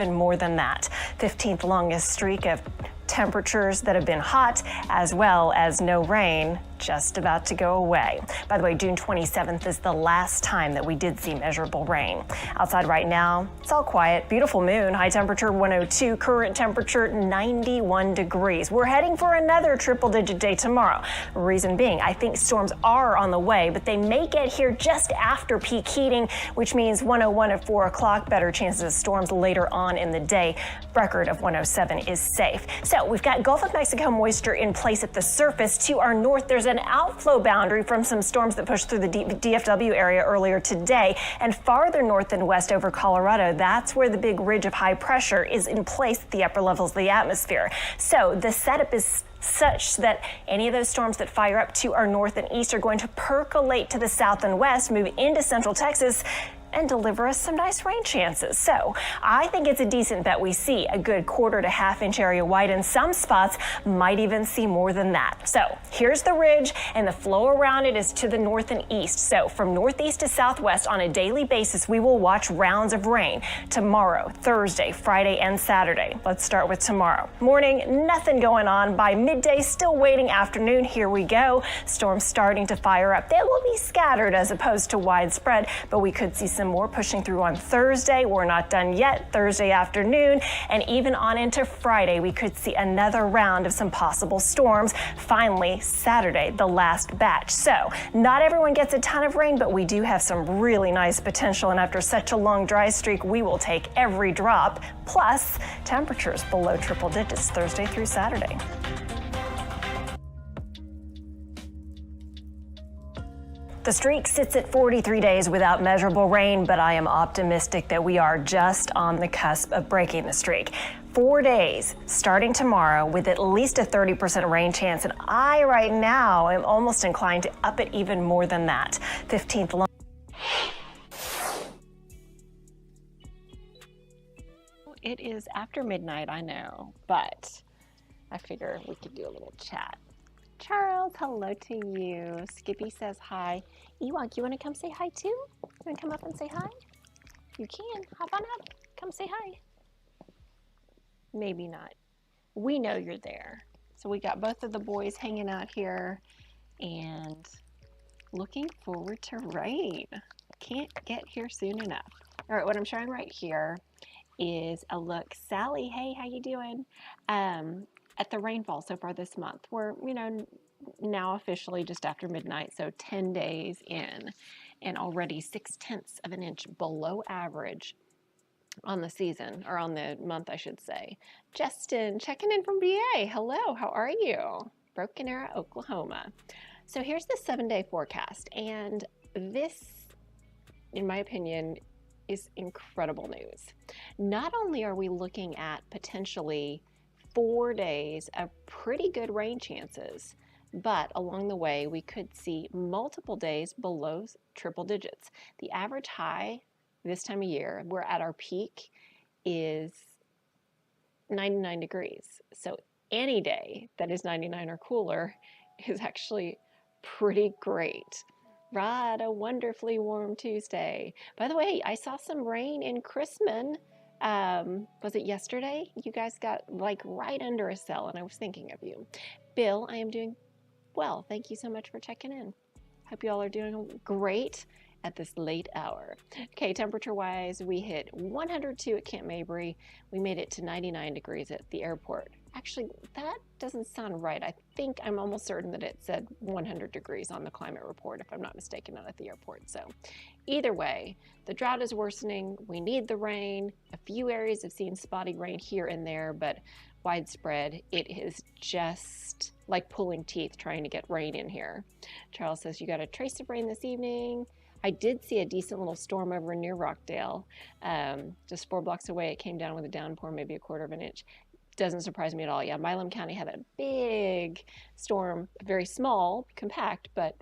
And more than that, 15th longest streak of temperatures that have been hot, as well as no rain, just about to go away. By the way, June 27th is the last time that we did see measurable rain. Outside right now, it's all quiet. Beautiful moon, high temperature 102, current temperature 91 degrees. We're heading for another triple-digit day tomorrow. Reason being, I think storms are on the way, but they may get here just after peak heating, which means 101 at 4 o'clock, better chances of storms later on in the day. Record of 107 is safe. So we've got Gulf of Mexico moisture in place at the surface. To our north, there's an outflow boundary from some storms that pushed through the DFW area earlier today. And farther north and west over Colorado, that's where the big ridge of high pressure is in place at the upper levels of the atmosphere. So the setup is such that any of those storms that fire up to our north and east are going to percolate to the south and west, move into central Texas, and deliver us some nice rain chances. So I think it's a decent bet we see a good quarter to half-inch area wide. In some spots, might even see more than that. So here's the ridge, and the flow around it is to the north and east. So from northeast to southwest on a daily basis, we will watch rounds of rain tomorrow, Thursday, Friday, and Saturday. Let's start with tomorrow. Morning, nothing going on. By midday, still waiting. Afternoon, here we go. Storms starting to fire up. They will be scattered as opposed to widespread, but we could see some more pushing through on Thursday. We're not done yet. Thursday afternoon, and even on into Friday, we could see another round of some possible storms. Finally, Saturday, the last batch. So not everyone gets a ton of rain, but we do have some really nice potential. And after such a long dry streak, we will take every drop. Plus, temperatures below triple digits Thursday through Saturday. The streak sits at 43 days without measurable rain, but I am optimistic that we are just on the cusp of breaking the streak. 4 days starting tomorrow with at least a 30% rain chance, and I right now am almost inclined to up it even more than that. 15th long. It is after midnight, I know, but I figure we could do a little chat. Charles, hello to you. Skippy says hi. Ewok, you want to come say hi too? You want to come up and say hi? You can. Hop on up. Come say hi. Maybe not. We know you're there. So we got both of the boys hanging out here and looking forward to rain. Can't get here soon enough. All right, what I'm showing right here is a look. Sally, hey, how you doing? At the rainfall so far this month. We're, now officially just after midnight, so 10 days in, and already 0.6 of an inch below average on the season, or on the month, I should say. Justin, checking in from BA. Hello, how are you? Broken Arrow, Oklahoma. So here's the 7-day forecast, and this, in my opinion, is incredible news. Not only are we looking at potentially 4 days of pretty good rain chances, but along the way we could see multiple days below triple digits. The average high this time of year, we're at our peak, is 99 degrees. So any day that is 99 or cooler is actually pretty great. Rod, a wonderfully warm Tuesday. By the way, I saw some rain in Chrisman. Was it yesterday? You guys got like right under a cell, and I was thinking of you. Bill, I am doing well. Thank you so much for checking in. Hope you all are doing great at this late hour. Okay, temperature-wise, we hit 102 at Camp Mabry. We made it to 99 degrees at the airport. Actually, that doesn't sound right. I think I'm almost certain that it said 100 degrees on the climate report, if I'm not mistaken, not at the airport. So either way, the drought is worsening. We need the rain. A few areas have seen spotty rain here and there, but widespread, it is just like pulling teeth trying to get rain in here. Charles says, you got a trace of rain this evening. I did see a decent little storm over near Rockdale. Just 4 blocks away, it came down with a downpour, maybe 1/4 of an inch. Doesn't surprise me at all. Yeah, Milam County had a big storm, very small, compact, but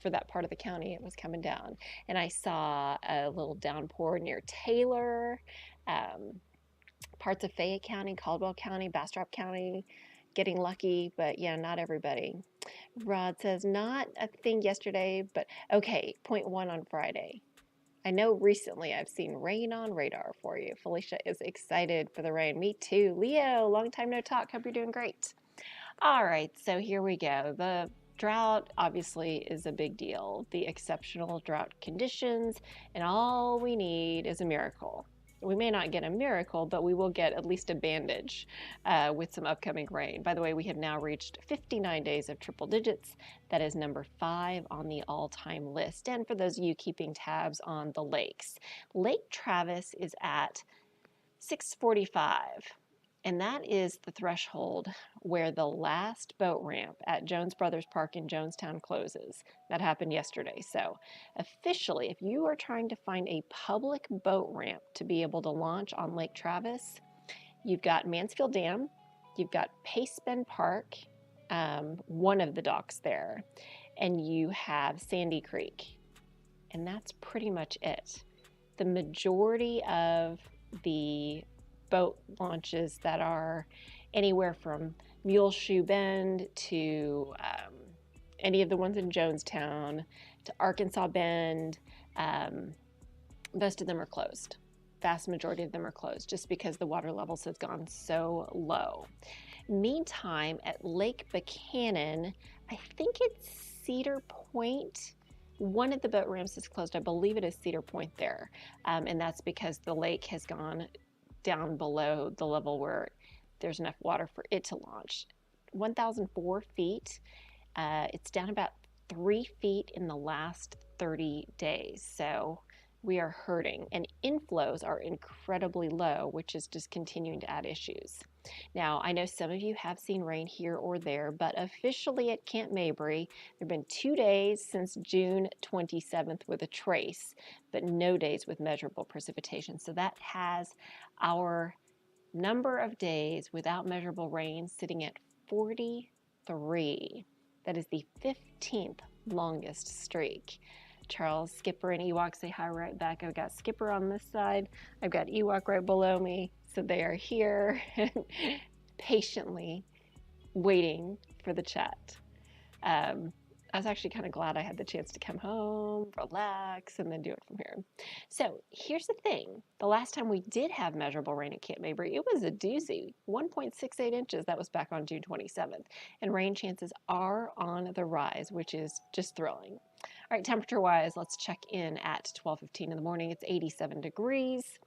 for that part of the county, it was coming down. And I saw a little downpour near Taylor, parts of Fayette County, Caldwell County, Bastrop County, getting lucky, but yeah, not everybody. Rod says, not a thing yesterday, but okay, 0.1 on Friday. I know recently I've seen rain on radar for you. Felicia is excited for the rain. Me too. Leo, long time no talk. Hope you're doing great. All right, so here we go. The drought obviously is a big deal. The exceptional drought conditions, and all we need is a miracle. We may not get a miracle, but we will get at least a bandage with some upcoming rain. By the way, we have now reached 59 days of triple digits. That is number 5 on the all-time list. And for those of you keeping tabs on the lakes, Lake Travis is at 645. And that is the threshold where the last boat ramp at Jones Brothers Park in Jonestown closes. That happened yesterday. So officially, if you are trying to find a public boat ramp to be able to launch on Lake Travis, you've got Mansfield Dam, you've got Pace Bend Park, one of the docks there, and you have Sandy Creek. And that's pretty much it. The majority of the boat launches that are anywhere from Muleshoe Bend to any of the ones in Jonestown to Arkansas Bend, most of them are closed. Vast majority of them are closed just because the water levels have gone so low. Meantime, at Lake Buchanan, I think it's Cedar Point. One of the boat ramps is closed. I believe it is Cedar Point there, and that's because the lake has gone down below the level where there's enough water for it to launch. 1,004 feet. It's down about 3 feet in the last 30 days. So we are hurting, and inflows are incredibly low, which is just continuing to add issues. Now, I know some of you have seen rain here or there, but officially at Camp Mabry, there have been 2 days since June 27th with a trace, but no days with measurable precipitation. So that has our number of days without measurable rain sitting at 43. That is the 15th longest streak. Charles, Skipper, and Ewok say hi right back. I've got Skipper on this side. I've got Ewok right below me. So they are here patiently waiting for the chat. I was actually kind of glad I had the chance to come home, relax, and then do it from here. So here's the thing. The last time we did have measurable rain at Camp Mabry, it was a doozy, 1.68 inches. That was back on June 27th. And rain chances are on the rise, which is just thrilling. All right, temperature-wise, let's check in at 12:15 in the morning. It's 87 degrees.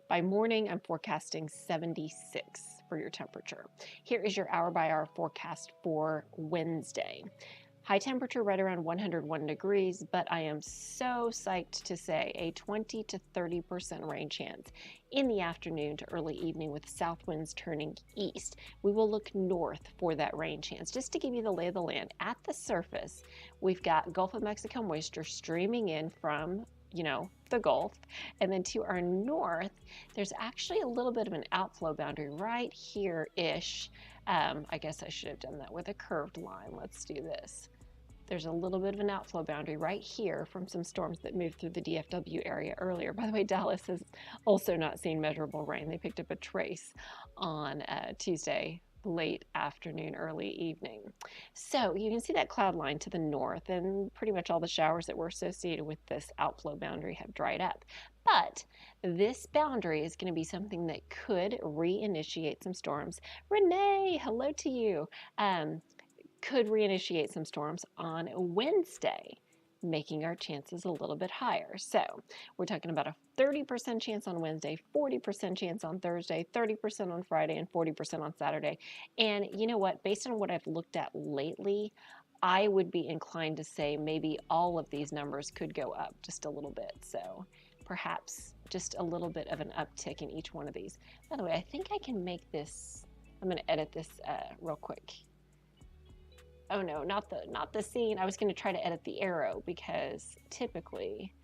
By morning, I'm forecasting 76 for your temperature. Here is your hour-by-hour forecast for Wednesday. High temperature right around 101 degrees, but I am so psyched to say a 20 to 30% rain chance in the afternoon to early evening with south winds turning east. We will look north for that rain chance. Just to give you the lay of the land, at the surface, we've got Gulf of Mexico moisture streaming in from the Gulf, and then to our north, there's actually a little bit of an outflow boundary right here-ish. I guess I should have done that with a curved line. Let's do this. There's a little bit of an outflow boundary right here from some storms that moved through the DFW area earlier. By the way, Dallas has also not seen measurable rain. They picked up a trace on Tuesday, late afternoon, early evening. So you can see that cloud line to the north, and pretty much all the showers that were associated with this outflow boundary have dried up. But this boundary is going to be something that could reinitiate some storms. Renee, hello to you. Could reinitiate some storms on Wednesday, making our chances a little bit higher. So we're talking about a 30% chance on Wednesday, 40% chance on Thursday, 30% on Friday, and 40% on Saturday. And you know what? Based on what I've looked at lately, I would be inclined to say maybe all of these numbers could go up just a little bit. So perhaps just a little bit of an uptick in each one of these. By the way, I think I can make this, I'm going to edit this real quick. Oh no, not the scene. I was going to try to edit the arrow because typically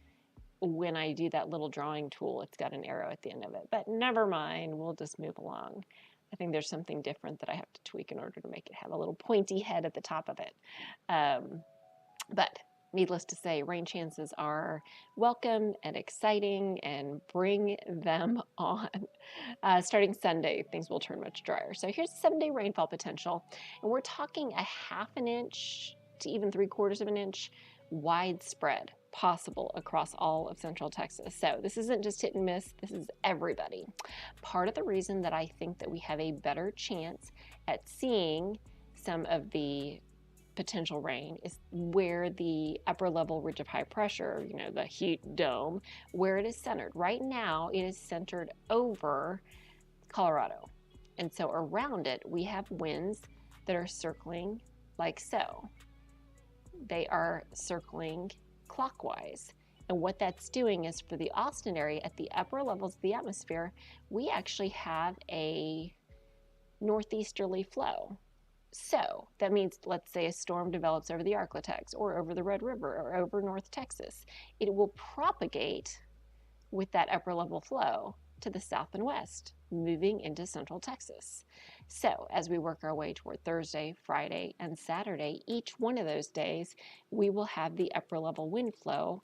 when I do that little drawing tool, it's got an arrow at the end of it. But never mind, we'll just move along. I think there's something different that I have to tweak in order to make it have a little pointy head at the top of it. But needless to say, rain chances are welcome and exciting, and bring them on. Starting Sunday, things will turn much drier. So here's the 7-day rainfall potential, and we're talking a 1/2 inch to even 3/4 of an inch widespread possible across all of central Texas. So this isn't just hit and miss, this is everybody. Part of the reason that I think that we have a better chance at seeing some of the potential rain is where the upper level ridge of high pressure, the heat dome, where it is centered. Right now, it is centered over Colorado. And so around it, we have winds that are circling like so. They are circling clockwise. And what that's doing is for the Austin area at the upper levels of the atmosphere, we actually have a northeasterly flow. So that means, let's say a storm develops over the Arklatex or over the Red River or over North Texas. It will propagate with that upper level flow to the south and west, moving into central Texas. So as we work our way toward Thursday, Friday, and Saturday, each one of those days, we will have the upper level wind flow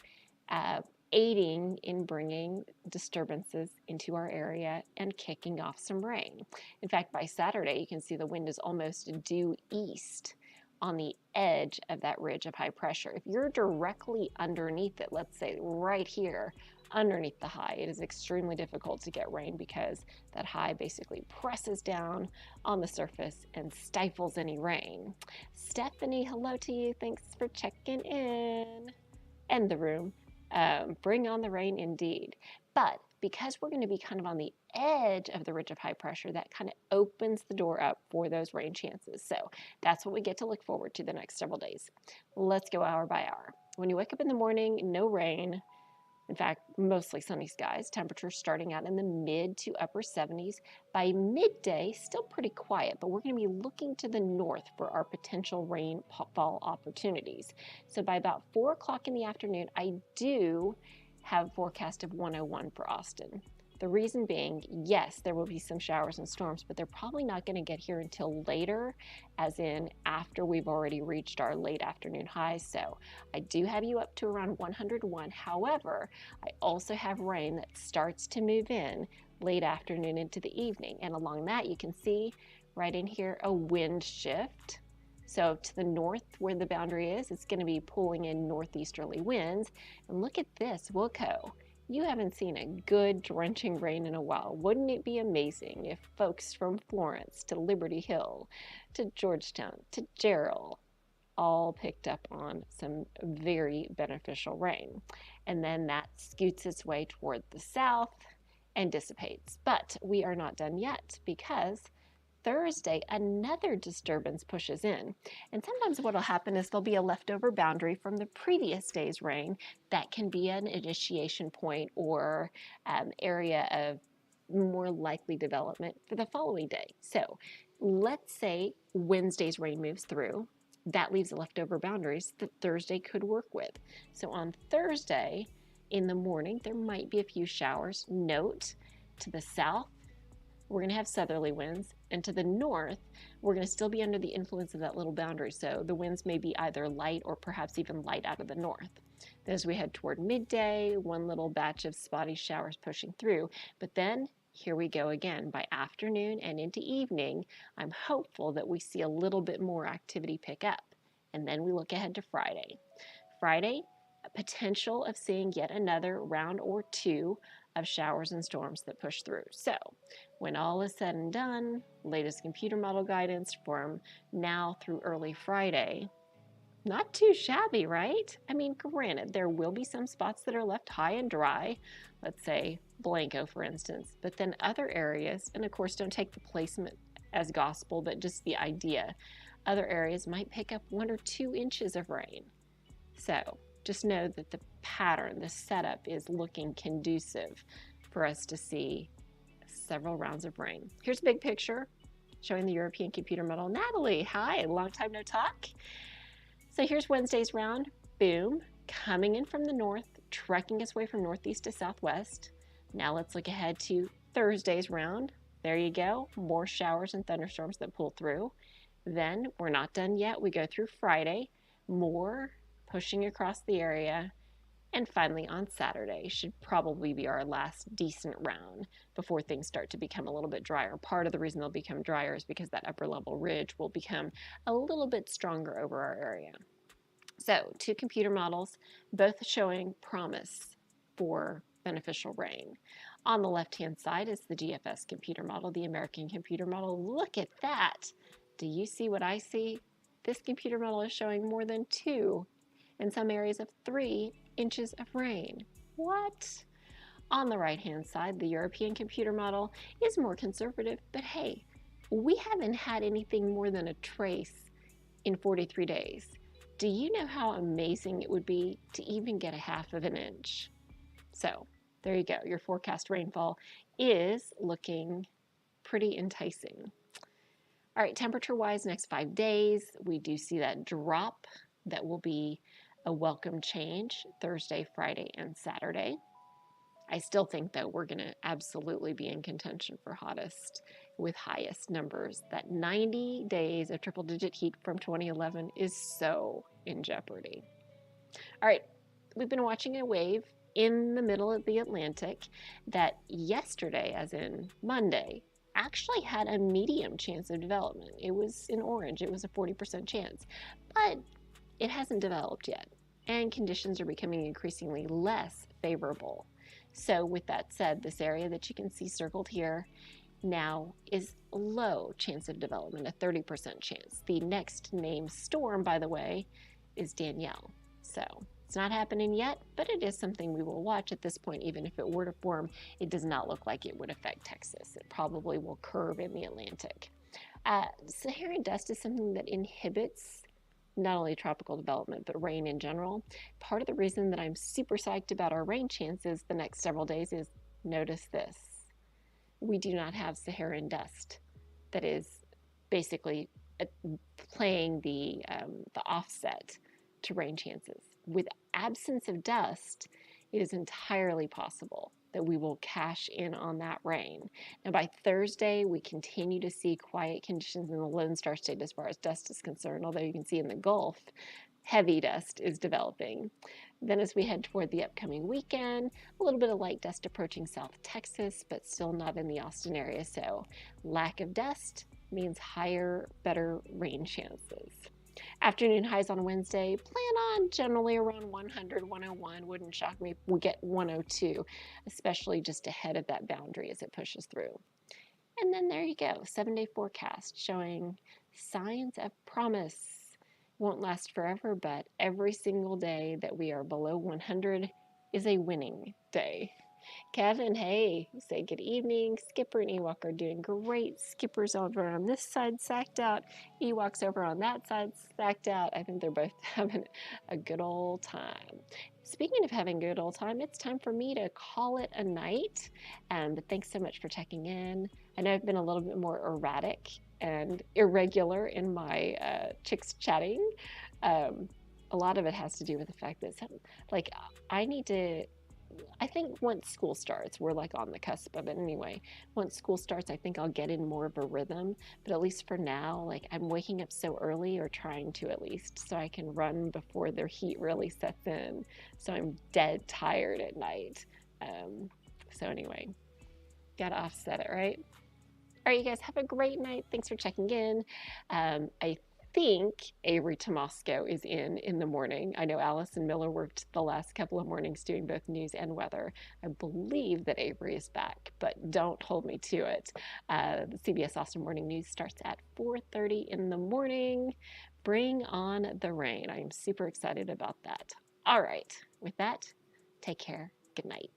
aiding in bringing disturbances into our area and kicking off some rain. In fact, by Saturday, you can see the wind is almost due east on the edge of that ridge of high pressure. If you're directly underneath it, let's say right here, underneath the high, it is extremely difficult to get rain because that high basically presses down on the surface and stifles any rain. Stephanie, hello to you. Thanks for checking in. And the room. Bring on the rain indeed. But because we're going to be kind of on the edge of the ridge of high pressure, that kind of opens the door up for those rain chances. So that's what we get to look forward to the next several days. Let's go hour by hour. When you wake up in the morning, no rain. In fact, mostly sunny skies. Temperatures starting out in the mid to upper 70s. By midday, still pretty quiet, but we're going to be looking to the north for our potential rainfall opportunities. So by about 4 o'clock in the afternoon, I do have a forecast of 101 for Austin. The reason being, yes, there will be some showers and storms, but they're probably not going to get here until later, as in after we've already reached our late afternoon highs. So I do have you up to around 101. However, I also have rain that starts to move in late afternoon into the evening. And along that, you can see right in here a wind shift. So to the north where the boundary is, it's going to be pulling in northeasterly winds. And look at this, Wilco. You haven't seen a good drenching rain in a while. Wouldn't it be amazing if folks from Florence to Liberty Hill to Georgetown to Jarrell all picked up on some very beneficial rain? And then that scoots its way toward the south and dissipates. But we are not done yet, because Thursday, another disturbance pushes in. And sometimes what will happen is there'll be a leftover boundary from the previous day's rain that can be an initiation point or area of more likely development for the following day. So let's say Wednesday's rain moves through. That leaves leftover boundaries that Thursday could work with. So on Thursday in the morning, there might be a few showers. Note, to the south, we're going to have southerly winds, and to the north, we're going to still be under the influence of that little boundary, so the winds may be either light or perhaps even light out of the north. Then as we head toward midday, one little batch of spotty showers pushing through, but then here we go again. By afternoon and into evening, I'm hopeful that we see a little bit more activity pick up, and then we look ahead to Friday. Friday, a potential of seeing yet another round or two of showers and storms that push through. So when all is said and done, latest computer model guidance from now through early Friday, not too shabby, right? I mean, granted, there will be some spots that are left high and dry, let's say Blanco, for instance, but then other areas, and of course, don't take the placement as gospel, but just the idea, other areas might pick up 1 or 2 inches of rain. So just know that the pattern, the setup is looking conducive for us to see several rounds of rain. Here's a big picture showing the European computer model. Natalie, hi, long time no talk. So here's Wednesday's round, boom, coming in from the north, trekking its way from northeast to southwest. Now let's look ahead to Thursday's round. There you go, more showers and thunderstorms that pull through. Then we're not done yet. We go through Friday, more pushing across the area, and finally on Saturday should probably be our last decent round before things start to become a little bit drier. Part of the reason they'll become drier is because that upper level ridge will become a little bit stronger over our area. So 2 computer models, both showing promise for beneficial rain. On the left-hand side is the GFS computer model, the American computer model. Look at that. Do you see what I see? This computer model is showing more than 2, in some areas of 3 inches of rain. What? On the right-hand side, the European computer model is more conservative, but hey, we haven't had anything more than a trace in 43 days. Do you know how amazing it would be to even get a half of an inch? So there you go. Your forecast rainfall is looking pretty enticing. All right, temperature-wise, next 5 days, we do see that drop. That will be a welcome change Thursday, Friday, and Saturday. I still think, though, we're going to absolutely be in contention for hottest with highest numbers. That 90 days of triple-digit heat from 2011 is so in jeopardy. All right, we've been watching a wave in the middle of the Atlantic that yesterday, as in Monday, actually had a medium chance of development. It was in orange. It was a 40% chance, but it hasn't developed yet, and conditions are becoming increasingly less favorable. So with that said, this area that you can see circled here now is low chance of development, a 30% chance. The next named storm, by the way, is Danielle. So it's not happening yet, but it is something we will watch at this point. Even if it were to form, it does not look like it would affect Texas. It probably will curve in the Atlantic. Saharan dust is something that inhibits not only tropical development, but rain in general. Part of the reason that I'm super psyched about our rain chances the next several days is, notice this. We do not have Saharan dust that is basically playing the offset to rain chances. With absence of dust, it is entirely possible that we will cash in on that rain. Now by Thursday, we continue to see quiet conditions in the Lone Star State as far as dust is concerned, although you can see in the Gulf, heavy dust is developing. Then as we head toward the upcoming weekend, a little bit of light dust approaching South Texas, but still not in the Austin area. So lack of dust means higher, better rain chances. Afternoon highs on Wednesday, plan on generally around 100, 101. Wouldn't shock me if we get 102, especially just ahead of that boundary as it pushes through. And then there you go, 7-day forecast showing signs of promise. Won't last forever, but every single day that we are below 100 is a winning day. Kevin, hey, you say good evening. Skipper and Ewok are doing great. Skipper's over on this side sacked out. Ewok's over on that side sacked out. I think they're both having a good old time. Speaking of having a good old time, it's time for me to call it a night. But thanks so much for checking in. I know I've been a little bit more erratic and irregular in my Chicks chatting. A lot of it has to do with the fact that I think once school starts, we're like on the cusp of it anyway. Once school starts, I think I'll get in more of a rhythm. But at least for now, like I'm waking up so early, or trying to at least, so I can run before the heat really sets in. So I'm dead tired at night. So anyway, gotta offset it, right? All right, you guys have a great night. Thanks for checking in. I think Avery Tomasco is in the morning. I know Allison Miller worked the last couple of mornings doing both news and weather. I believe that Avery is back, but don't hold me to it. The CBS Austin Morning News starts at 4:30 in the morning. Bring on the rain. I am super excited about that. All right, with that, take care. Good night.